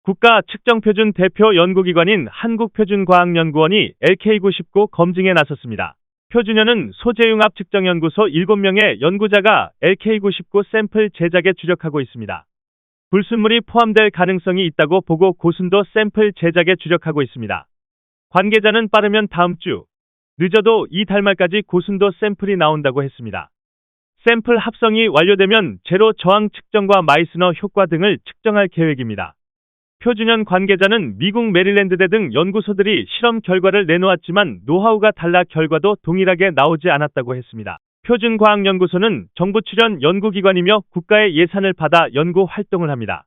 국가측정표준 대표 연구기관인 한국표준과학연구원이 LK99 검증에 나섰습니다. 표준연은 소재융합측정연구소 7명의 연구자가 LK99 샘플 제작에 주력하고 있습니다. 불순물이 포함될 가능성이 있다고 보고 고순도 샘플 제작에 주력하고 있습니다. 관계자는 빠르면 다음 주, 늦어도 이달 말까지 고순도 샘플이 나온다고 했습니다. 샘플 합성이 완료되면 제로 저항 측정과 마이스너 효과 등을 측정할 계획입니다. 표준연 관계자는 미국 메릴랜드대 등 연구소들이 실험 결과를 내놓았지만 노하우가 달라 결과도 동일하게 나오지 않았다고 했습니다. 표준과학연구소는 정부 출연 연구기관이며 국가의 예산을 받아 연구 활동을 합니다.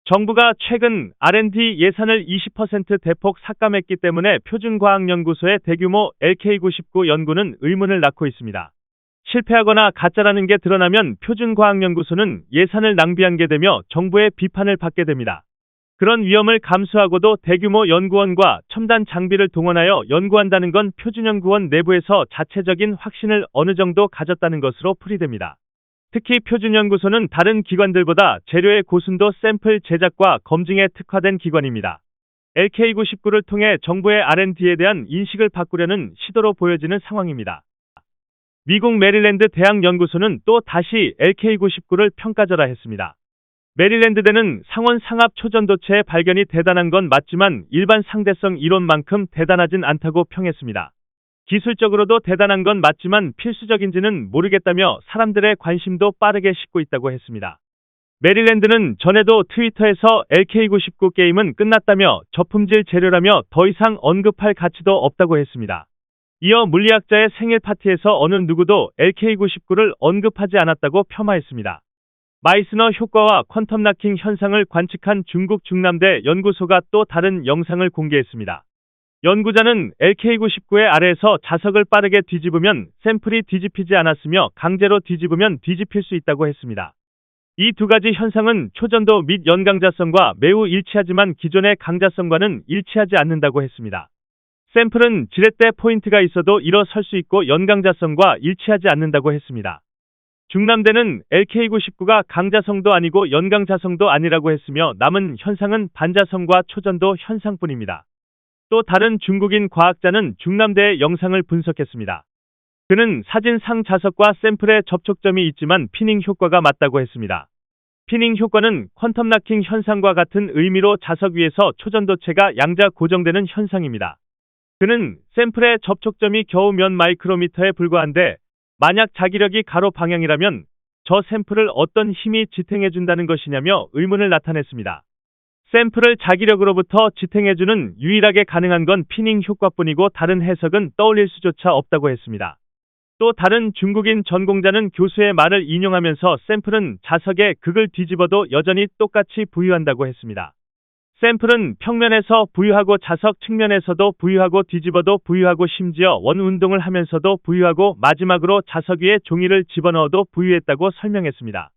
정부가 최근 R&D 예산을 20% 대폭 삭감했기 때문에 표준과학연구소의 대규모 LK99 연구는 의문을 낳고 있습니다. 실패하거나 가짜라는 게 드러나면 표준과학연구소는 예산을 낭비한 게 되며 정부의 비판을 받게 됩니다. 그런 위험을 감수하고도 대규모 연구원과 첨단 장비를 동원하여 연구한다는 건 표준연구원 내부에서 자체적인 확신을 어느 정도 가졌다는 것으로 풀이됩니다. 특히 표준연구소는 다른 기관들보다 재료의 고순도 샘플 제작과 검증에 특화된 기관입니다. LK99를 통해 정부의 R&D에 대한 인식을 바꾸려는 시도로 보여지는 상황입니다. 미국 메릴랜드 대학연구소는 또 다시 LK99를 평가절하했습니다. 메릴랜드대는 상온 상압 초전도체의 발견이 대단한 건 맞지만 일반 상대성 이론만큼 대단하진 않다고 평했습니다. 기술적으로도 대단한 건 맞지만 필수적인지는 모르겠다며 사람들의 관심도 빠르게 식고 있다고 했습니다. 메릴랜드는 전에도 트위터에서 LK99 게임은 끝났다며 저품질 재료라며 더 이상 언급할 가치도 없다고 했습니다. 이어 물리학자의 생일 파티에서 어느 누구도 LK99를 언급하지 않았다고 폄하했습니다. 마이스너 효과와 퀀텀 나킹 현상을 관측한 중국 중남대 연구소가 또 다른 영상을 공개했습니다. 연구자는 LK99의 아래에서 자석을 빠르게 뒤집으면 샘플이 뒤집히지 않았으며 강제로 뒤집으면 뒤집힐 수 있다고 했습니다. 이 두 가지 현상은 초전도 및 연강자성과 매우 일치하지만 기존의 강자성과는 일치하지 않는다고 했습니다. 샘플은 지렛대 포인트가 있어도 일어설 수 있고 연강자성과 일치하지 않는다고 했습니다. 중남대는 LK99가 강자성도 아니고 연강자성도 아니라고 했으며 남은 현상은 반자성과 초전도 현상뿐입니다. 또 다른 중국인 과학자는 중남대의 영상을 분석했습니다. 그는 사진상 자석과 샘플의 접촉점이 있지만 피닝 효과가 맞다고 했습니다. 피닝 효과는 퀀텀 나킹 현상과 같은 의미로 자석 위에서 초전도체가 양자 고정되는 현상입니다. 그는 샘플의 접촉점이 겨우 몇 마이크로미터에 불과한데 만약 자기력이 가로 방향이라면 저 샘플을 어떤 힘이 지탱해준다는 것이냐며 의문을 나타냈습니다. 샘플을 자기력으로부터 지탱해주는 유일하게 가능한 건 피닝 효과뿐이고 다른 해석은 떠올릴 수조차 없다고 했습니다. 또 다른 중국인 전공자는 교수의 말을 인용하면서 샘플은 자석에 극을 뒤집어도 여전히 똑같이 부유한다고 했습니다. 샘플은 평면에서 부유하고 자석 측면에서도 부유하고 뒤집어도 부유하고 심지어 원 운동을 하면서도 부유하고 마지막으로 자석 위에 종이를 집어넣어도 부유했다고 설명했습니다.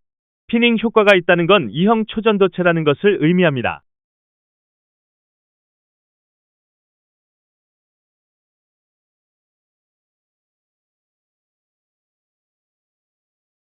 피닝 효과가 있다는 건 이형 초전도체라는 것을 의미합니다.